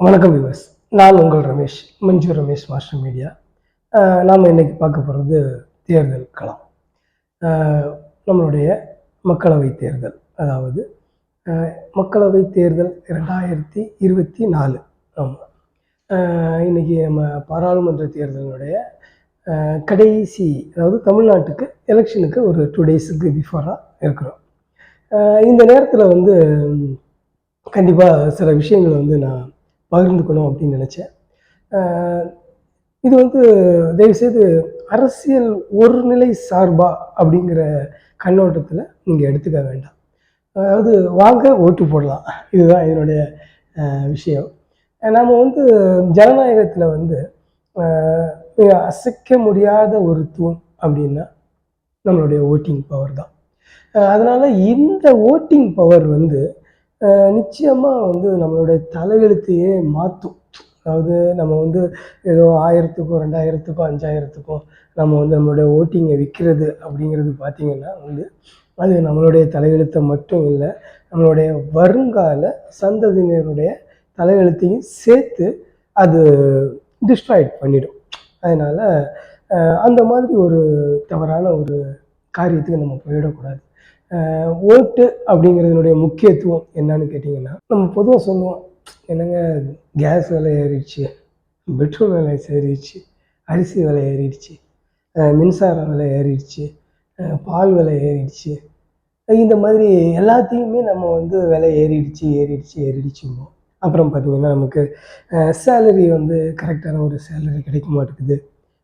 வணக்கம் வியூவர்ஸ். நான் உங்கள் ரமேஷ், மஞ்சு ரமேஷ் மாஸ்டர் மீடியா. நாம் இன்னைக்கு பார்க்க போகிறது தேர்தல் களம். நம்மளுடைய மக்களவை தேர்தல், அதாவது மக்களவை தேர்தல் 2024. ஆமாம், இன்றைக்கி நம்ம பாராளுமன்ற தேர்தலுடைய கடைசி, அதாவது தமிழ்நாட்டுக்கு எலெக்ஷனுக்கு ஒரு 2 டேஸுக்கு பிஃபோராக இருக்கிறோம். இந்த நேரத்தில் கண்டிப்பாக சில விஷயங்களை நான் பகிர்ந்துக்கணும் அப்படின்னு நினச்சேன். இது தயவுசெய்து அரசியல் ஒரு நிலை சார்பா அப்படிங்கிற கண்ணோட்டத்தில் நீங்கள் எடுத்துக்க வேண்டாம். அதாவது வாங்க ஓட்டு போடலாம், இதுதான் என்னுடைய விஷயம். நாம் ஜனநாயகத்தில் அசைக்க முடியாத ஒரு தூண் அப்படின்னா நம்மளுடைய ஓட்டிங் பவர் தான். அதனால் இந்த ஓட்டிங் பவர் நிச்சயமாக நம்மளுடைய தலையெழுத்தையே மாற்றும். அதாவது நம்ம ஏதோ 1000க்கோ 2000க்கோ 5000க்கோ நம்ம நம்மளுடைய ஓட்டிங்கை விற்கிறது அப்படிங்கிறது பார்த்திங்கன்னா அது நம்மளுடைய தலையெழுத்தை மட்டும் இல்லை, நம்மளுடைய வருங்கால சந்ததியினருடைய தலையெழுத்தையும் சேர்த்து அது டிஸ்ட்ராய்ட் பண்ணிடும். அதனால் அந்த மாதிரி ஒரு தவறான ஒரு காரியத்துக்கு நம்ம போயிடக்கூடாது. ஓட்டு அப்படிங்கிறதுனுடைய முக்கியத்துவம் என்னன்னு கேட்டிங்கன்னா, நம்ம பொதுவாக சொல்லுவோம், என்னங்க கேஸ் விலை ஏறிடுச்சு, பெட்ரோல் விலை ஏறிடுச்சு, அரிசி விலை ஏறிடுச்சு, மின்சார விலை ஏறிடுச்சு, பால் விலை ஏறிடுச்சு, இந்த மாதிரி எல்லாத்தையுமே நம்ம விலை ஏறிடுச்சும்போம். அப்புறம் பார்த்திங்கன்னா நமக்கு சேலரி கரெக்டான ஒரு சேலரி கிடைக்க மாட்டேங்குது.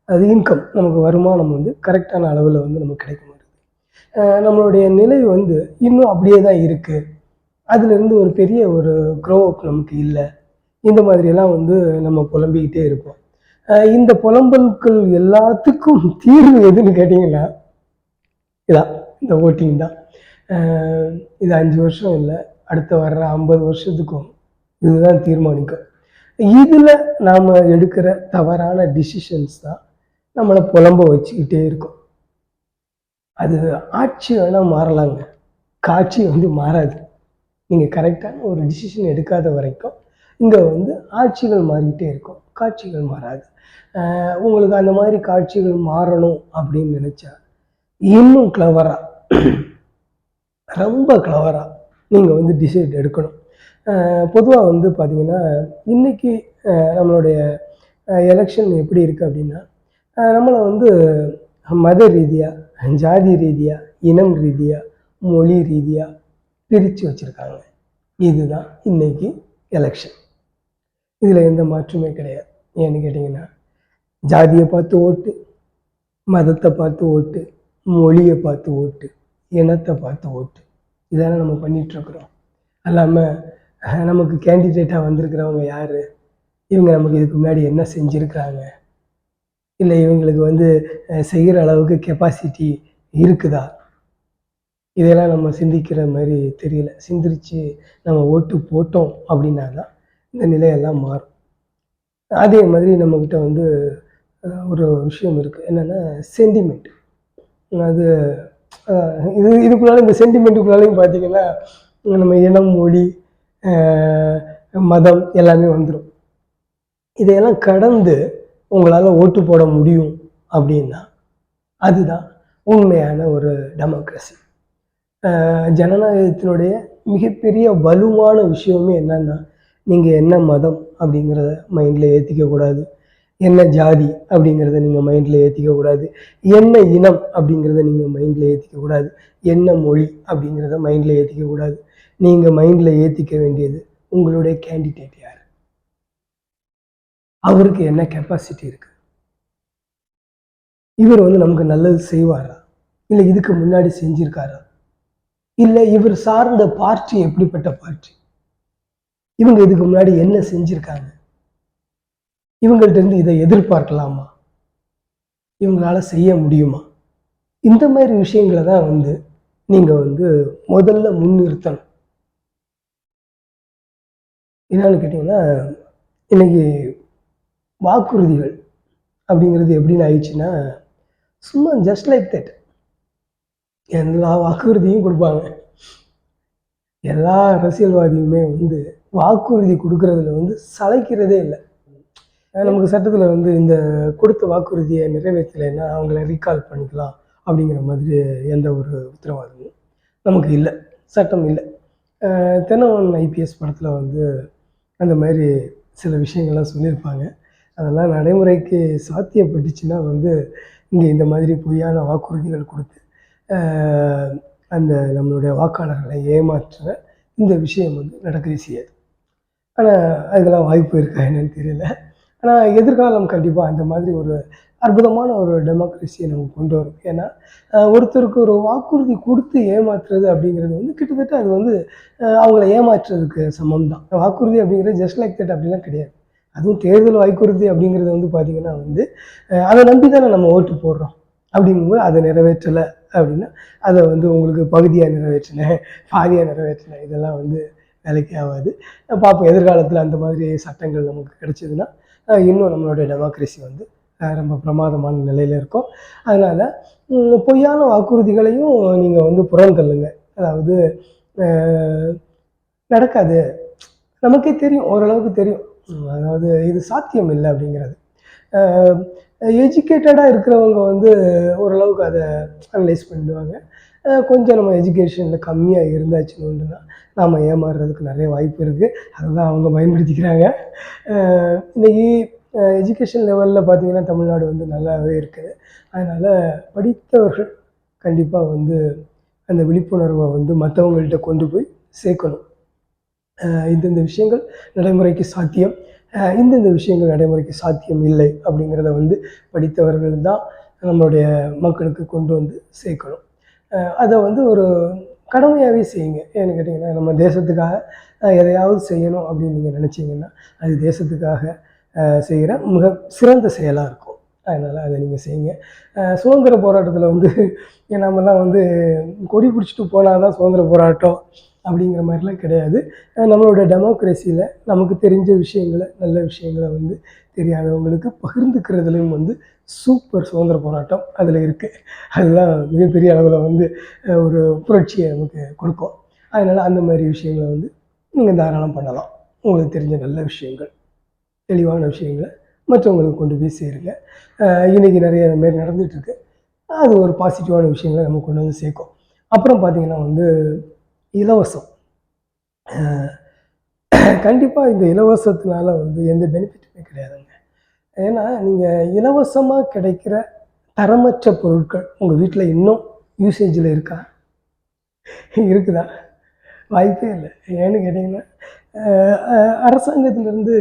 அது இன்கம், நமக்கு வருமானம் கரெக்டான அளவில் நமக்கு கிடைக்க மாட்டேங்குது. நம்மளுடைய நிலை இன்னும் அப்படியே தான் இருக்குது. அதுலேருந்து ஒரு பெரிய ஒரு க்ரோ அப் நமக்கு இல்லை. இந்த மாதிரியெல்லாம் நம்ம புலம்பிக்கிட்டே இருப்போம். இந்த புலம்பல்கள் எல்லாத்துக்கும் தீர்வு எதுன்னு கேட்டிங்கன்னா இதான், இந்த ஓட்டிங் தான். இது 5 வருஷம் இல்லை, அடுத்த வர்ற 50 வருஷத்துக்கும் இதுதான் தீர்மானிக்கும். இதில் நாம் எடுக்கிற தவறான டிசிஷன்ஸ் தான் நம்மளை புலம்ப வச்சுக்கிட்டே இருக்கும். அது ஆட்சி வேணால் மாறலாங்க, காட்சி மாறாது. நீங்கள் கரெக்டான ஒரு டிசிஷன் எடுக்காத வரைக்கும் இங்கே ஆட்சிகள் மாறிக்கிட்டே இருக்கும், காட்சிகள் மாறாது. உங்களுக்கு அந்த மாதிரி காட்சிகள் மாறணும் அப்படின்னு நினச்சா இன்னும் கிளவராக, ரொம்ப கிளவராக நீங்கள் டிசைட் எடுக்கணும். பொதுவாக பார்த்திங்கன்னா இன்றைக்கி நம்மளுடைய எலெக்ஷன் எப்படி இருக்குது அப்படின்னா, நம்மளை மத ரீதியாக, ஜாதி ரீதியாக, இனம் ரீதியாக, மொழி ரீதியாக பிரித்து வச்சுருக்காங்க. இதுதான் இன்றைக்கி எலெக்ஷன். இதில் எந்த மாற்றமே கிடையாது. ஏன்னு கேட்டிங்கன்னா, ஜாதியை பார்த்து ஓட்டு, மதத்தை பார்த்து ஓட்டு, மொழியை பார்த்து ஓட்டு, இனத்தை பார்த்து ஓட்டு, இதெல்லாம் நம்ம பண்ணிகிட்ருக்குறோம். அல்லாமல் நமக்கு கேண்டிடேட்டாக வந்திருக்கிறவங்க யார், இவங்க நமக்கு இதுக்கு முன்னாடி என்ன செஞ்சுருக்காங்க, இல்லை இவங்களுக்கு செய்கிற அளவுக்கு கெப்பாசிட்டி இருக்குதா, இதெல்லாம் நம்ம சிந்திக்கிற மாதிரி தெரியல. சிந்திச்சு நம்ம ஓட்டு போட்டோம் அப்படின்னா தான் இந்த நிலையெல்லாம் மாறும். அதே மாதிரி நம்மக்கிட்ட ஒரு விஷயம் இருக்குது, என்னென்னா சென்டிமெண்ட். அது இதுக்குள்ளால, இந்த சென்டிமெண்ட்டுக்குள்ளாலையும் பார்த்திங்கன்னா நம்ம இனம், மொழி, மதம் எல்லாமே வந்துடும். இதையெல்லாம் கடந்து உங்களால் ஓட்டு போட முடியும் அப்படின்னா அதுதான் உண்மையான ஒரு டெமோக்ரஸி. ஜனநாயகத்தினுடைய மிகப்பெரிய வலுவான விஷயமே என்னன்னா, நீங்கள் என்ன மதம் அப்படிங்கிறத மைண்டில் ஏற்றிக்கக்கூடாது, என்ன ஜாதி அப்படிங்கிறத நீங்கள் மைண்டில் ஏற்றிக்கக்கூடாது, என்ன இனம் அப்படிங்கிறத நீங்கள் மைண்டில் ஏற்றிக்கக்கூடாது, என்ன மொழி அப்படிங்கிறத மைண்டில் ஏற்றிக்கக்கூடாது. நீங்கள் மைண்டில் ஏற்றிக்க வேண்டியது உங்களுடைய கேண்டிடேட் யார், அவருக்கு என்ன கெப்பாசிட்டி இருக்குது, இவர் நமக்கு நல்லது செய்வாரா, இல்லை இதுக்கு முன்னாடி செஞ்சிருக்காரா, இல்லை இவர் சார்ந்த பார்ட்டி எப்படிப்பட்ட பார்ட்டி, இவங்க இதுக்கு முன்னாடி என்ன செஞ்சிருக்காங்க, இவங்கள்ட்ட இருந்து இதை எதிர்பார்க்கலாமா, இவங்களால செய்ய முடியுமா, இந்த மாதிரி விஷயங்களை தான் நீங்கள் முதல்ல முன்னிறுத்தணும். என்னன்னு கேட்டிங்கன்னா, இன்னைக்கு வாக்குறுதிகள் அப்படிங்கிறது எப்படின்னு ஆயிடுச்சுன்னா, சும்மா ஜஸ்ட் லைக் தட் எல்லா வாக்குறுதியும் கொடுப்பாங்க. எல்லா அரசியல்வாதியுமே வாக்குறுதி கொடுக்குறதுல வந்து சளைக்கிறதே இல்லை. நமக்கு சட்டத்தில் வந்து இந்த கொடுத்த வாக்குறுதியை நிறைவேற்றலைன்னா அவங்கள ரீகால் பண்ணிக்கலாம் அப்படிங்கிற மாதிரி எந்த ஒரு உத்தரவாதமும் நமக்கு இல்லை, சட்டம் இல்லை. தென்னவன் ஐபிஎஸ் படத்தில் வந்து அந்த மாதிரி சில விஷயங்கள்லாம் சொல்லியிருப்பாங்க. அதெல்லாம் நடைமுறைக்கு சாத்தியப்பட்டுச்சுன்னா வந்து இங்கே இந்த மாதிரி பொய்யான வாக்குறுதிகள் கொடுத்து அந்த நம்மளுடைய வாக்காளர்களை ஏமாற்றுற இந்த விஷயம் வந்து நடக்கவே செய்யாது. ஆனால் அதுக்கெல்லாம் வாய்ப்பு இருக்கா என்னன்னு தெரியல. ஆனால் எதிர்காலம் கண்டிப்பாக அந்த மாதிரி ஒரு அற்புதமான ஒரு டெமோக்ரஸியை நம்ம கொண்டு வரும். ஏன்னா ஒருத்தருக்கு ஒரு வாக்குறுதி கொடுத்து ஏமாற்றுறது அப்படிங்கிறது வந்து கிட்டத்தட்ட அது வந்து அவங்கள ஏமாற்றுறதுக்கு சமம் தான். வாக்குறுதி அப்படிங்கிறது ஜஸ்ட் லைக் தட் அப்படிலாம் கிடையாது. அதுவும் தேர்தல் வாக்குறுதி அப்படிங்கிறது வந்து பார்த்திங்கன்னா வந்து அதை நம்பி தானே நம்ம ஓட்டு போடுறோம். அப்படிங்கும்போது அதை நிறைவேற்றலை அப்படின்னா அதை வந்து உங்களுக்கு பகுதியாக நிறைவேற்றினேன், பாதியாக நிறைவேற்றினேன், இதெல்லாம் வந்து வேலைக்கே ஆகாது. பார்ப்போம் எதிர்காலத்தில் அந்த மாதிரி சட்டங்கள் நமக்கு கிடைச்சதுன்னா இன்னும் நம்மளுடைய டெமோக்ரஸி வந்து ரொம்ப பிரமாதமான நிலையில் இருக்கும். அதனால் பொய்யான வாக்குறுதிகளையும் நீங்கள் வந்து புறந்தள்ளுங்க. அதாவது நடக்காது, நமக்கே தெரியும், ஓரளவுக்கு தெரியும். அதாவது இது சாத்தியம் இல்லை அப்படிங்கிறது. எஜுகேட்டடாக இருக்கிறவங்க வந்து ஓரளவுக்கு அதை அனலைஸ் பண்ணிடுவாங்க. கொஞ்சம் நம்ம எஜுகேஷனில் கம்மியாக இருந்தாச்சுன்னா நாம் ஏமாறுறதுக்கு நிறைய வாய்ப்பு இருக்குது. அதை தான் அவங்க பயன்படுத்திக்கிறாங்க. இன்றைக்கி எஜுகேஷன் லெவலில் பார்த்திங்கன்னா தமிழ்நாடு வந்து நல்லாவே இருக்குது. அதனால் படித்தவர்கள் கண்டிப்பாக வந்து அந்த விழிப்புணர்வை வந்து மற்றவங்கள்ட்ட கொண்டு போய் சேர்க்கணும். இந்தந்த விஷயங்கள் நடைமுறைக்கு சாத்தியம், இந்தந்த விஷயங்கள் நடைமுறைக்கு சாத்தியம் இல்லை அப்படிங்கிறத வந்து படித்தவர்கள் தான் நம்மளுடைய மக்களுக்கு கொண்டு வந்து சேர்க்கணும். அதை வந்து ஒரு கடமையாகவே செய்யுங்க. ஏன்னு கேட்டிங்கன்னா நம்ம தேசத்துக்காக எதையாவது செய்யணும் அப்படின்னு நீங்கள் நினச்சிங்கன்னா அது தேசத்துக்காக செய்கிற மிக சிறந்த செயலாக இருக்கும். அதனால் அதை நீங்கள் செய்யுங்க. சுதந்திர போராட்டத்தில் வந்து நம்மலாம் வந்து கொடி பிடிச்சிட்டு போனால் தான் சுதந்திர போராட்டம் அப்படிங்கிற மாதிரிலாம் கிடையாது. நம்மளோட டெமோக்ரஸியில் நமக்கு தெரிஞ்ச விஷயங்களை, நல்ல விஷயங்களை வந்து தெரியாதவங்களுக்கு பகிர்ந்துக்கிறதுலையும் வந்து சூப்பர் சுதந்திர போராட்டம் அதில் இருக்குது. அதுதான் மிகப்பெரிய அளவில் வந்து ஒரு புரட்சியை நமக்கு கொடுக்கும். அதனால் அந்த மாதிரி விஷயங்களை வந்து நீங்கள் தாராளம் பண்ணலாம். உங்களுக்கு தெரிஞ்ச நல்ல விஷயங்கள், தெளிவான விஷயங்களை மற்றவங்களுக்கு கொண்டு போய் சேருங்க. இன்றைக்கி நிறைய அந்த மாரி நடந்துகிட்ருக்கு. அது ஒரு பாசிட்டிவான விஷயங்களை நம்ம கொண்டு வந்து சேர்க்கும். அப்புறம் பார்த்திங்கன்னா வந்து இலவசம். கண்டிப்பாக இந்த இலவசத்தினால வந்து எந்த பெனிஃபிட்டுமே கிடையாதுங்க. ஏன்னா நீங்கள் இலவசமாக கிடைக்கிற தரமற்ற பொருட்கள் உங்கள் வீட்டில் இன்னும் யூசேஜில் இருக்கா? இருக்குதா? வாய்ப்பே இல்லை. ஏன்னு கேட்டிங்கன்னா அரசாங்கத்திலேருந்து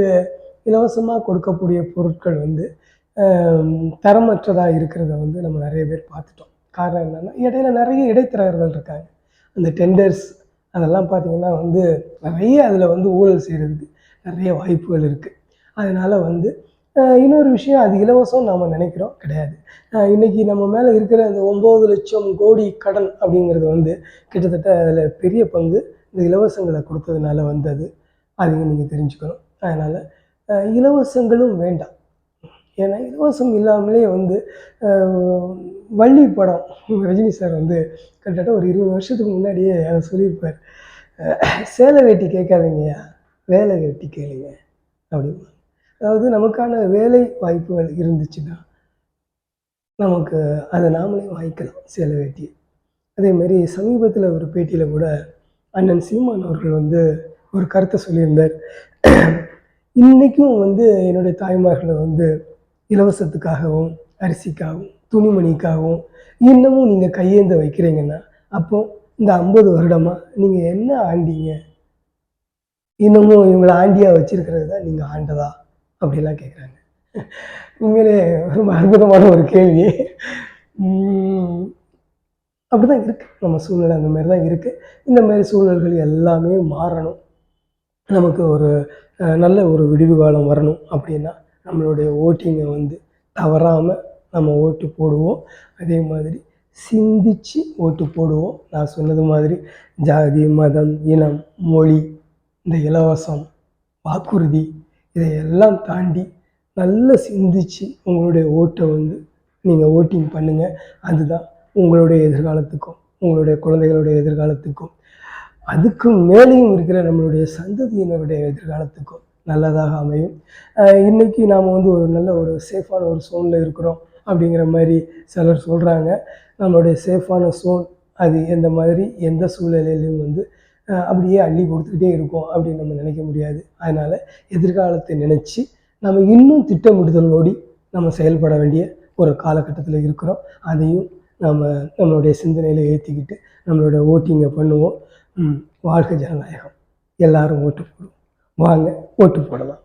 இலவசமாக கொடுக்கக்கூடிய பொருட்கள் வந்து தரமற்றதாக இருக்கிறத வந்து நம்ம நிறைய பேர் பார்த்துட்டோம். காரணம் என்னென்னா இடையில நிறைய இடைத்தரகர்கள் இருக்காங்க. அந்த டெண்டர்ஸ் அதெல்லாம் பார்த்திங்கன்னா வந்து நிறைய அதில் வந்து ஊழல் செய்கிறதுக்கு நிறைய வாய்ப்புகள் இருக்குது. அதனால் வந்து இன்னொரு விஷயம், அது இலவசம் நாம் நினைக்கிறோம், கிடையாது. இன்றைக்கி நம்ம மேலே இருக்கிற அந்த 9 லட்சம் கோடி கடன் அப்படிங்கிறது வந்து கிட்டத்தட்ட அதில் பெரிய பங்கு இந்த இலவசங்களை கொடுத்ததுனால வந்தது. அதையும் நீங்கள் தெரிஞ்சுக்கணும். அதனால் இலவசங்களும் வேண்டாம். ஏன்னா இலவசம் இல்லாமலே வந்து வள்ளி படம் ரஜினி சார் வந்து கிட்டத்தட்ட ஒரு 20 வருஷத்துக்கு முன்னாடியே அதை சொல்லியிருப்பார். சேலை வேட்டி கேட்காதீங்கய்யா, வேலை வேட்டி கேளுங்க அப்படின்னா. அதாவது நமக்கான வேலை வாய்ப்புகள் இருந்துச்சுன்னா நமக்கு அதை நாமளே வாங்கிக்கலாம் சேலை வேட்டியை. அதேமாரி சமீபத்தில் ஒரு பேட்டியில் கூட அண்ணன் சீமான் அவர்கள் வந்து ஒரு கருத்தை சொல்லியிருந்தார். இன்றைக்கும் வந்து என்னுடைய தாய்மார்களை வந்து இலவசத்துக்காகவும் அரிசிக்காகவும் துணிமணிக்காகவும் இன்னமும் நீங்கள் கையேந்த வைக்கிறீங்கன்னா அப்போ இந்த 50 வருடமாக நீங்கள் என்ன ஆண்டீங்க? இன்னமும் இவங்களை ஆண்டியாக வச்சுருக்கிறது தான் நீங்கள் ஆண்டதா அப்படிலாம் கேட்குறாங்க. உண்மையிலே ரொம்ப அற்புதமான ஒரு கேள்வி. அப்படி தான் இருக்குது நம்ம சூழ்நிலை, அந்த மாதிரி தான் இருக்குது. இந்த மாதிரி சூழல்கள் எல்லாமே மாறணும். நமக்கு ஒரு நல்ல ஒரு விடிவு காலம் வரணும் அப்படின்னா நம்மளுடைய ஓட்டிங்கை வந்து தவறாமல் நம்ம ஓட்டு போடுவோம். அதே மாதிரி சிந்தித்து ஓட்டு போடுவோம். நான் சொன்னது மாதிரி ஜாதி, மதம், இனம், மொழி, இந்த இலவசம், வாக்குறுதி இதையெல்லாம் தாண்டி நல்லா சிந்தித்து உங்களுடைய ஓட்டை வந்து நீங்கள் ஓட்டிங் பண்ணுங்கள். அதுதான் உங்களுடைய எதிர்காலத்துக்கும் உங்களுடைய குழந்தைகளுடைய எதிர்காலத்துக்கும் அதுக்கும் மேலேயும் இருக்கிற நம்மளுடைய சந்ததியினருடைய எதிர்காலத்துக்கும் நல்லதாக அமையும். இன்றைக்கி நாம் வந்து ஒரு நல்ல ஒரு சேஃபான ஒரு ஸோனில் இருக்கிறோம் அப்படிங்கிற மாதிரி சிலர் சொல்கிறாங்க. நம்மளுடைய சேஃபான ஸோன் அது எந்த மாதிரி எந்த சூழ்நிலையிலும் வந்து அப்படியே அள்ளி கொடுத்துக்கிட்டே இருக்கும் அப்படின்னு நம்ம நினைக்க முடியாது. அதனால் எதிர்காலத்தை நினச்சி நம்ம இன்னும் திட்டமிடுதலோடு நம்ம செயல்பட வேண்டிய ஒரு காலகட்டத்தில் இருக்கிறோம். அதையும் நம்மளுடைய சிந்தனையில் ஏற்றிக்கிட்டு நம்மளுடைய ஓட்டிங்கை பண்ணுவோம். வாழ்க ஜனநாயகம். எல்லாரும் ஓட்டு போடுவோம். வாங்க ஓட்டு போடலாம்.